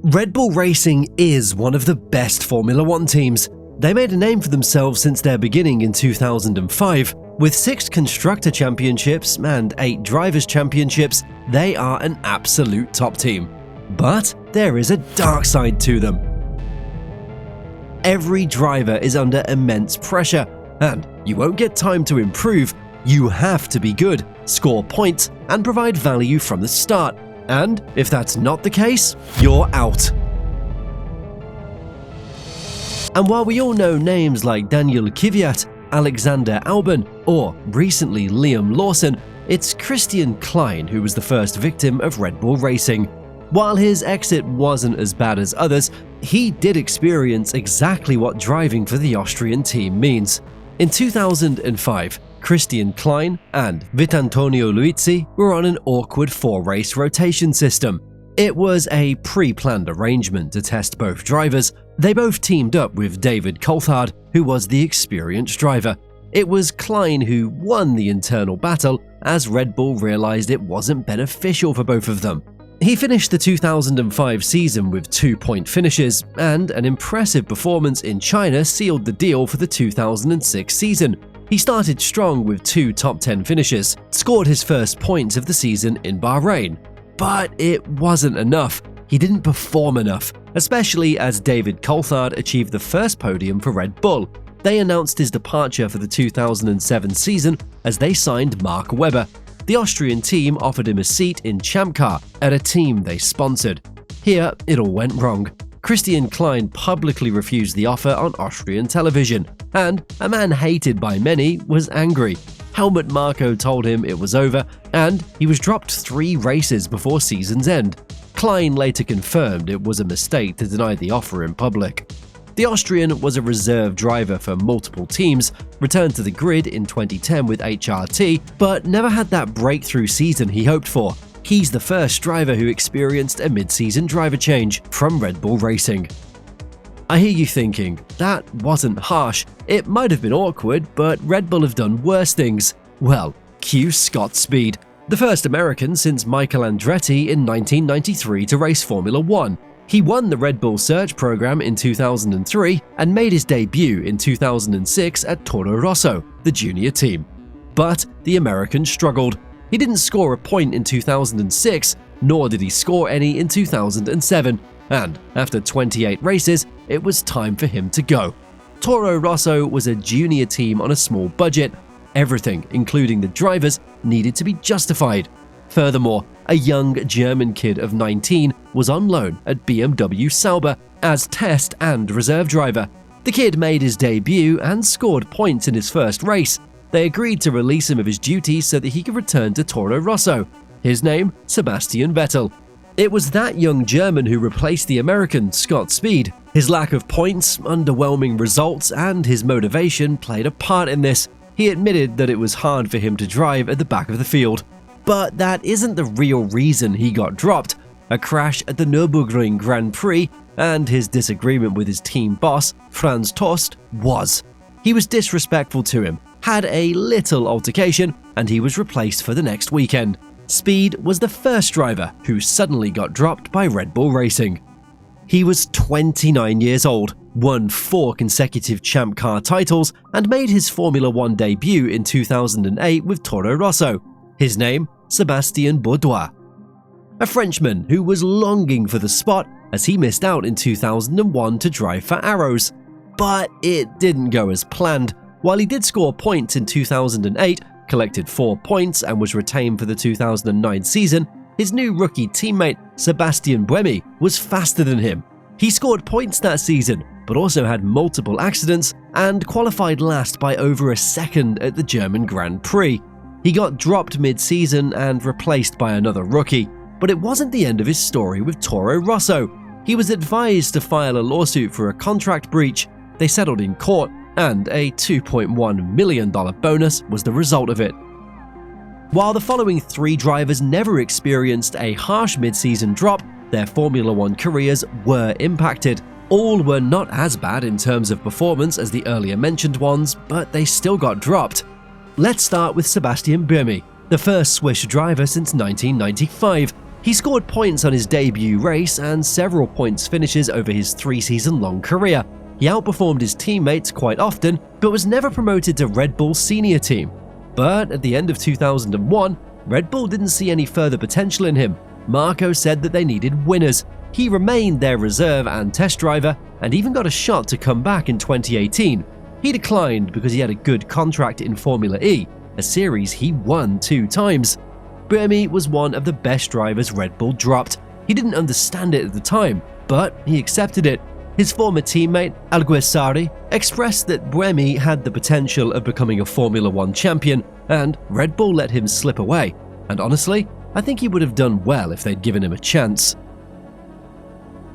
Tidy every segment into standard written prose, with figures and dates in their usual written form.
Red Bull Racing is one of the best Formula One teams. They made a name for themselves since their beginning in 2005. With 6 Constructor Championships and 8 Drivers' Championships, they are an absolute top team. But there is a dark side to them. Every driver is under immense pressure, and you won't get time to improve. You have to be good, score points, and provide value from the start. And if that's not the case, you're out. And while we all know names like Daniil Kvyat, Alexander Albon, or recently Liam Lawson, it's Christian Klien who was the first victim of Red Bull Racing. While his exit wasn't as bad as others, he did experience exactly what driving for the Austrian team means. In 2005, Christian Klien and Vitantonio Luizzi were on an awkward 4-race rotation system. It was a pre-planned arrangement to test both drivers. They both teamed up with David Coulthard, who was the experienced driver. It was Klien who won the internal battle, as Red Bull realized it wasn't beneficial for both of them. He finished the 2005 season with 2-point finishes, and an impressive performance in China sealed the deal for the 2006 season. He started strong with 2 top 10 finishes, scored his first points of the season in Bahrain. But it wasn't enough. He didn't perform enough, especially as David Coulthard achieved the first podium for Red Bull. They announced his departure for the 2007 season as they signed Mark Webber. The Austrian team offered him a seat in Champ Car at a team they sponsored. Here, it all went wrong. Christian Klien publicly refused the offer on Austrian television, and a man hated by many was angry. Helmut Marko told him it was over, and he was dropped 3 races before season's end. Klien later confirmed it was a mistake to deny the offer in public. The Austrian was a reserve driver for multiple teams, returned to the grid in 2010 with HRT, but never had that breakthrough season he hoped for. He's the first driver who experienced a mid-season driver change from Red Bull Racing. I hear you thinking, that wasn't harsh. It might have been awkward, but Red Bull have done worse things. Well, cue Scott Speed, the first American since Michael Andretti in 1993 to race Formula One. He won the Red Bull Search program in 2003 and made his debut in 2006 at Toro Rosso, the junior team. But the American struggled. He didn't score a point in 2006, nor did he score any in 2007, and after 28 races, it was time for him to go. Toro Rosso was a junior team on a small budget. Everything, including the drivers, needed to be justified. Furthermore, a young German kid of 19 was on loan at BMW Sauber as test and reserve driver. The kid made his debut and scored points in his first race. They agreed to release him of his duties so that he could return to Toro Rosso. His name, Sebastian Vettel. It was that young German who replaced the American, Scott Speed. His lack of points, underwhelming results, and his motivation played a part in this. He admitted that it was hard for him to drive at the back of the field. But that isn't the real reason he got dropped. A crash at the Nürburgring Grand Prix and his disagreement with his team boss, Franz Tost, was. He was disrespectful to him, had a little altercation, and he was replaced for the next weekend. Speed was the first driver who suddenly got dropped by Red Bull Racing. He was 29 years old, won 4 consecutive Champ Car titles, and made his Formula One debut in 2008 with Toro Rosso. His name, Sébastien Bourdais. A Frenchman who was longing for the spot as he missed out in 2001 to drive for Arrows. But it didn't go as planned. While he did score points in 2008, collected 4 points and was retained for the 2009 season, his new rookie teammate, Sébastien Buemi, was faster than him. He scored points that season, but also had multiple accidents and qualified last by over a second at the German Grand Prix. He got dropped mid-season and replaced by another rookie, but it wasn't the end of his story with Toro Rosso. He was advised to file a lawsuit for a contract breach. They settled in court, and a $2.1 million bonus was the result of it. While the following 3 drivers never experienced a harsh mid-season drop, their Formula One careers were impacted. All were not as bad in terms of performance as the earlier mentioned ones, but they still got dropped. Let's start with Sébastien Buemi, the first Swiss driver since 1995. He scored points on his debut race and several points finishes over his 3-season-long career. He outperformed his teammates quite often, but was never promoted to Red Bull's senior team. But at the end of 2001, Red Bull didn't see any further potential in him. Marco said that they needed winners. He remained their reserve and test driver, and even got a shot to come back in 2018. He declined because he had a good contract in Formula E, a series he won 2 times. Buemi was one of the best drivers Red Bull dropped. He didn't understand it at the time, but he accepted it. His former teammate, Alguersuari, expressed that Buemi had the potential of becoming a Formula 1 champion, and Red Bull let him slip away. And honestly, I think he would have done well if they'd given him a chance.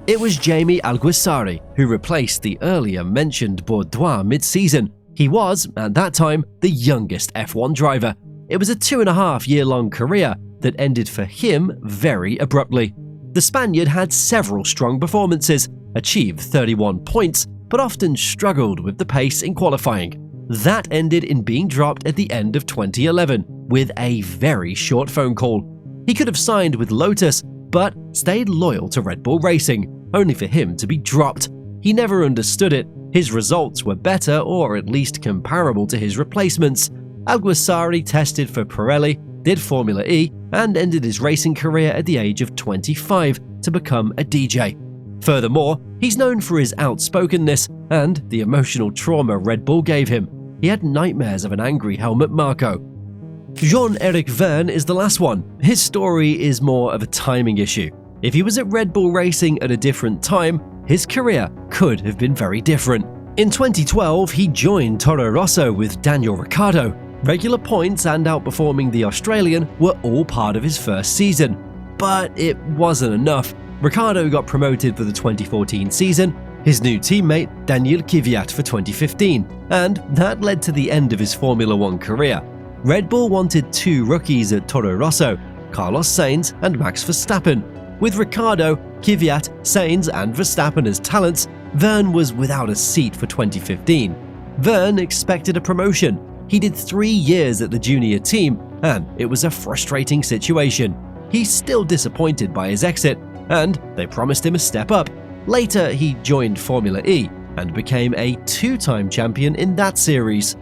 It was Jaime Alguersuari who replaced the earlier mentioned Bourdais mid-season. He was, at that time, the youngest F1 driver. It was a 2.5-year-long career that ended for him very abruptly. The Spaniard had several strong performances, achieved 31 points, but often struggled with the pace in qualifying. That ended in being dropped at the end of 2011 with a very short phone call. He could have signed with Lotus, but stayed loyal to Red Bull Racing, only for him to be dropped. He never understood it. His results were better, or at least comparable to his replacements. Alguersuari tested for Pirelli, did Formula E, and ended his racing career at the age of 25 to become a DJ. Furthermore, he's known for his outspokenness and the emotional trauma Red Bull gave him. He had nightmares of an angry Helmut Marko. Jean-Éric Vergne is the last one. His story is more of a timing issue. If he was at Red Bull Racing at a different time, his career could have been very different. In 2012, he joined Toro Rosso with Daniil Ricciardo. Regular points and outperforming the Australian were all part of his first season. But it wasn't enough. Ricciardo got promoted for the 2014 season, his new teammate Daniil Kvyat for 2015, and that led to the end of his Formula 1 career. Red Bull wanted 2 rookies at Toro Rosso, Carlos Sainz and Max Verstappen. With Ricciardo, Kvyat, Sainz and Verstappen as talents, Vergne was without a seat for 2015. Vergne expected a promotion. He did 3 years at the junior team, and it was a frustrating situation. He's still disappointed by his exit, and they promised him a step up. Later, he joined Formula E and became a 2-time champion in that series.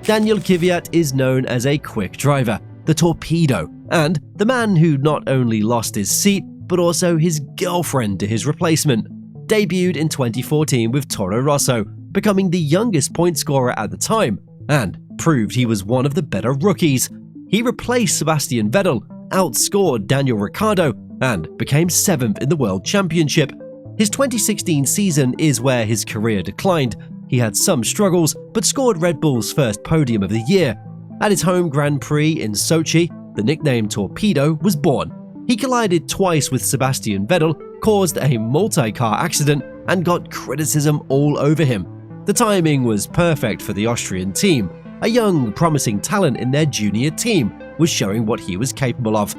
Daniil Kvyat is known as a quick driver, the torpedo, and the man who not only lost his seat, but also his girlfriend to his replacement. Debuted in 2014 with Toro Rosso, becoming the youngest point scorer at the time, and proved he was one of the better rookies. He replaced Sebastian Vettel, outscored Daniil Ricciardo, and became 7th in the World Championship. His 2016 season is where his career declined. He had some struggles, but scored Red Bull's first podium of the year. At his home Grand Prix in Sochi, the nickname Torpedo was born. He collided twice with Sebastian Vettel, caused a multi-car accident, and got criticism all over him. The timing was perfect for the Austrian team. A young, promising talent in their junior team was showing what he was capable of.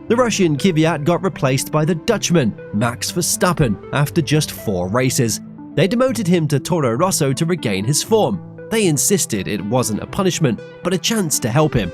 The Russian Kvyat got replaced by the Dutchman, Max Verstappen, after just 4 races. They demoted him to Toro Rosso to regain his form. They insisted it wasn't a punishment, but a chance to help him.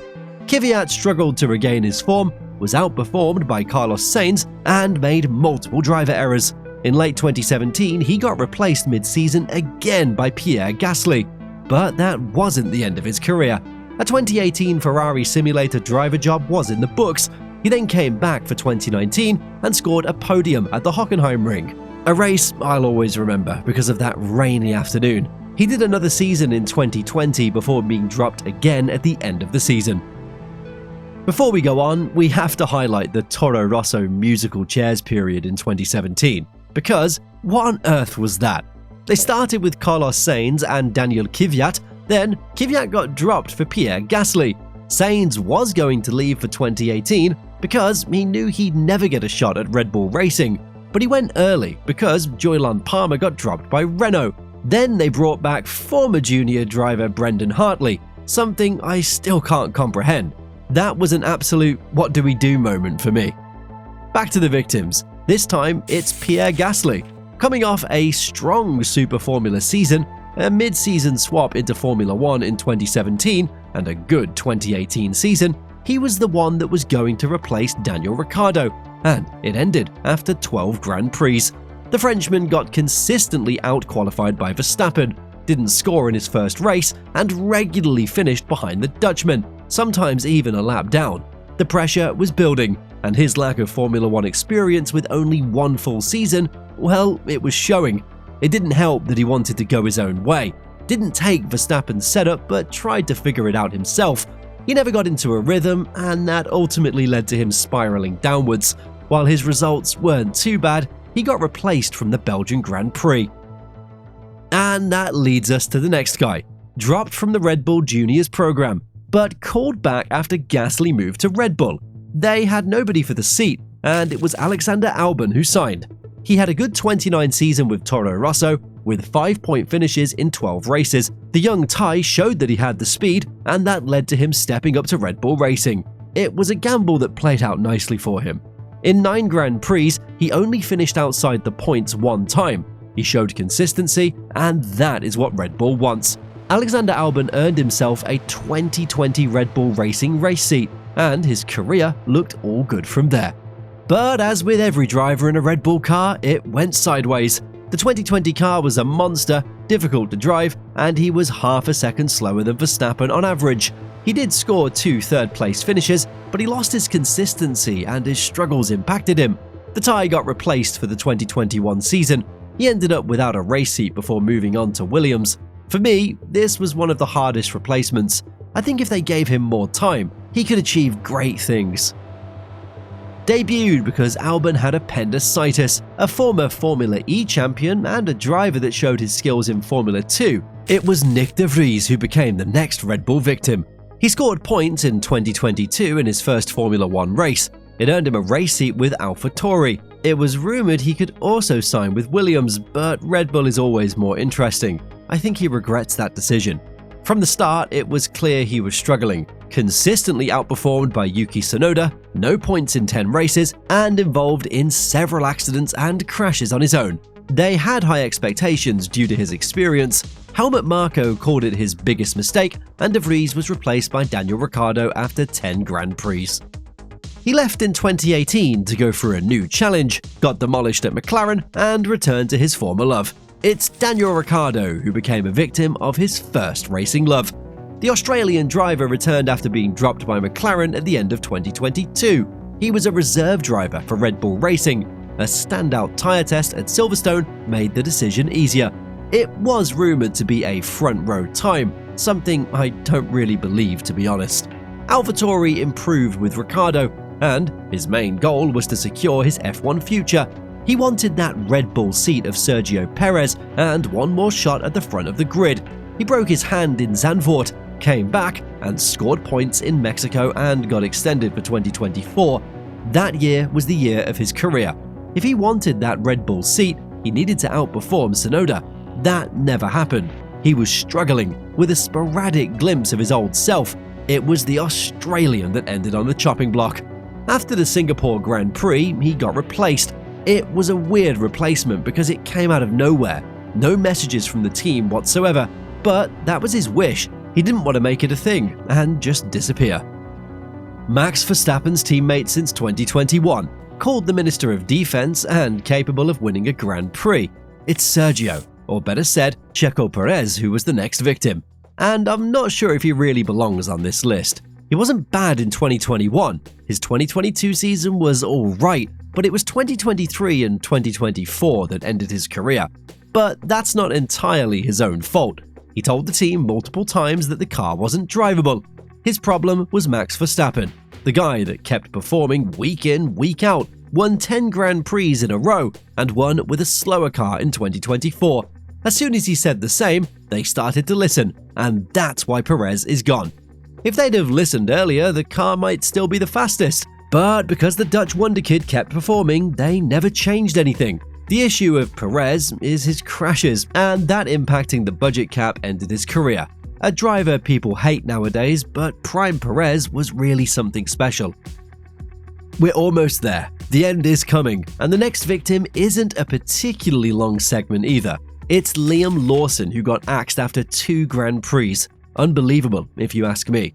Kvyat struggled to regain his form, was outperformed by Carlos Sainz, and made multiple driver errors. In late 2017, he got replaced mid-season again by Pierre Gasly. But that wasn't the end of his career. A 2018 Ferrari simulator driver job was in the books. He then came back for 2019 and scored a podium at the Hockenheimring, a race I'll always remember because of that rainy afternoon. He did another season in 2020 before being dropped again at the end of the season. Before we go on, we have to highlight the Toro Rosso musical chairs period in 2017, because what on earth was that? They started with Carlos Sainz and Daniil Kvyat, then Kvyat got dropped for Pierre Gasly. Sainz was going to leave for 2018 because he knew he'd never get a shot at Red Bull Racing, but he went early because Joylan Palmer got dropped by Renault. Then they brought back former junior driver Brendan Hartley, something I still can't comprehend. That was an absolute what do we do moment for me. Back to the victims. This time it's Pierre Gasly. Coming off a strong Super Formula season, a mid-season swap into Formula 1 in 2017, and a good 2018 season, he was the one that was going to replace Daniil Ricciardo. and it ended after 12 Grand Prix. The Frenchman got consistently out-qualified by Verstappen, didn't score in his first race, and regularly finished behind the Dutchman, sometimes even a lap down. The pressure was building, and his lack of Formula One experience with only one full season, well, it was showing. It didn't help that he wanted to go his own way, didn't take Verstappen's setup but tried to figure it out himself. He never got into a rhythm, and that ultimately led to him spiraling downwards. While his results weren't too bad, he got replaced from the Belgian Grand Prix. And that leads us to the next guy, dropped from the Red Bull Juniors program, but called back after Gasly moved to Red Bull. They had nobody for the seat, and it was Alexander Albon who signed. He had a good 29 season with Toro Rosso, with 5-point finishes in 12 races. The young Thai showed that he had the speed, and that led to him stepping up to Red Bull Racing. It was a gamble that played out nicely for him. In 9 Grand Prix, he only finished outside the points one time. He showed consistency, and that is what Red Bull wants. Alexander Albon earned himself a 2020 Red Bull Racing race seat, and his career looked all good from there. But as with every driver in a Red Bull car, it went sideways. The 2020 car was a monster, difficult to drive, and he was half a second slower than Verstappen on average. He did score 2 third-place finishes, but he lost his consistency and his struggles impacted him. The Thai got replaced for the 2021 season. He ended up without a race seat before moving on to Williams. For me, this was one of the hardest replacements. I think if they gave him more time, he could achieve great things. Debuted because Albon had appendicitis, a former Formula E champion and a driver that showed his skills in Formula 2. It was Nyck de Vries who became the next Red Bull victim. He scored points in 2022 in his first Formula 1 race. It earned him a race seat with AlphaTauri. It was rumoured he could also sign with Williams, but Red Bull is always more interesting. I think he regrets that decision. From the start, it was clear he was struggling, consistently outperformed by Yuki Tsunoda, no points in 10 races, and involved in several accidents and crashes on his own. They had high expectations due to his experience. Helmut Marko called it his biggest mistake, and de Vries was replaced by Daniil Ricciardo after 10 Grand Prix. He left in 2018 to go for a new challenge, got demolished at McLaren, and returned to his former love. It's Daniil Ricciardo who became a victim of his first racing love. The Australian driver returned after being dropped by McLaren at the end of 2022. He was a reserve driver for Red Bull Racing. A standout tyre test at Silverstone made the decision easier. It was rumoured to be a front-row time, something I don't really believe, to be honest. AlphaTauri improved with Ricciardo, and his main goal was to secure his F1 future. He wanted that Red Bull seat of Sergio Perez and one more shot at the front of the grid. He broke his hand in Zandvoort, came back and scored points in Mexico and got extended for 2024. That year was the year of his career. If he wanted that Red Bull seat, he needed to outperform Tsunoda. That never happened. He was struggling with a sporadic glimpse of his old self. It was the Australian that ended on the chopping block. After the Singapore Grand Prix, he got replaced. It was a weird replacement because it came out of nowhere. No messages from the team whatsoever, but that was his wish. He didn't want to make it a thing and just disappear. Max Verstappen's teammate since 2021, called the Minister of Defense and capable of winning a Grand Prix. It's Sergio, or better said, Checo Perez, who was the next victim. And I'm not sure if he really belongs on this list. He wasn't bad in 2021. His 2022 season was alright, but it was 2023 and 2024 that ended his career. But that's not entirely his own fault. He told the team multiple times that the car wasn't drivable. His problem was Max Verstappen, the guy that kept performing week in, week out, won 10 Grand Prix in a row, and won with a slower car in 2024. As soon as he said the same, they started to listen, and that's why Perez is gone. If they'd have listened earlier, the car might still be the fastest. But because the Dutch wonderkid kept performing, they never changed anything. The issue of Perez is his crashes, and that impacting the budget cap ended his career. A driver people hate nowadays, but Prime Perez was really something special. We're almost there. The end is coming, and the next victim isn't a particularly long segment either. It's Liam Lawson, who got axed after 2 Grand Prix. Unbelievable, if you ask me.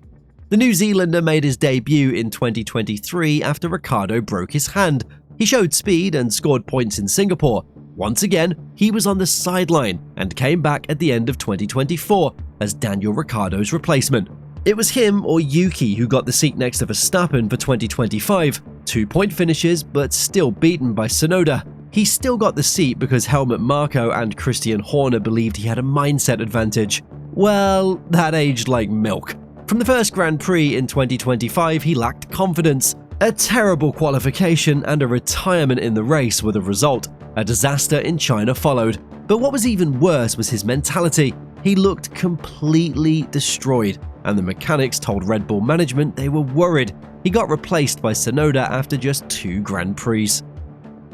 The New Zealander made his debut in 2023 after Ricciardo broke his hand. He showed speed and scored points in Singapore. Once again, he was on the sideline and came back at the end of 2024 as Daniel Ricciardo's replacement. It was him or Yuki who got the seat next to Verstappen for 2025. 2-point finishes, but still beaten by Tsunoda. He still got the seat because Helmut Marko and Christian Horner believed he had a mindset advantage. Well, that aged like milk. From the first Grand Prix in 2025, he lacked confidence. A terrible qualification and a retirement in the race were the result. A disaster in China followed. But what was even worse was his mentality. He looked completely destroyed, and the mechanics told Red Bull management they were worried. He got replaced by Tsunoda after just 2 Grand Prix.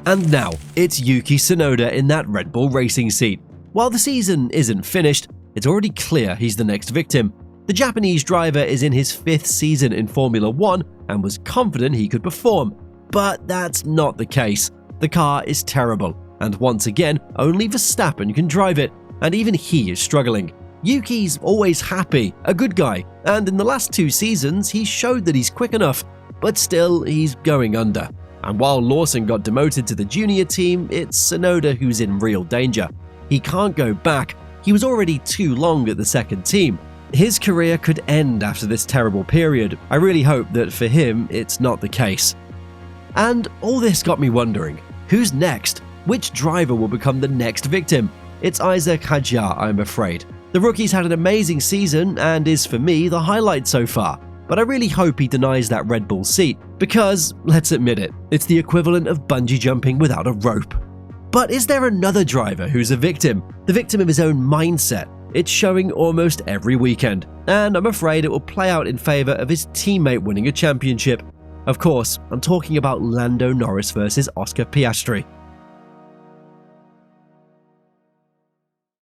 And now, it's Yuki Tsunoda in that Red Bull racing seat. While the season isn't finished, it's already clear he's the next victim. The Japanese driver is in his 5th season in Formula 1 and was confident he could perform. But that's not the case. The car is terrible, and once again, only Verstappen can drive it, and even he is struggling. Yuki's always happy, a good guy, and in the last 2 seasons he showed that he's quick enough, but still he's going under. And while Lawson got demoted to the junior team, it's Tsunoda who's in real danger. He can't go back. He was already too long at the second team. His career could end after this terrible period. I really hope that for him it's not the case. And all this got me wondering, who's next? Which driver will become the next victim? It's Isack Hadjar, I'm afraid. The rookie's had an amazing season and is for me the highlight so far. But I really hope he denies that Red Bull seat because, let's admit it, it's the equivalent of bungee jumping without a rope. But is there another driver who's a victim? The victim of his own mindset? It's showing almost every weekend, and I'm afraid it will play out in favour of his teammate winning a championship. Of course, I'm talking about Lando Norris versus Oscar Piastri.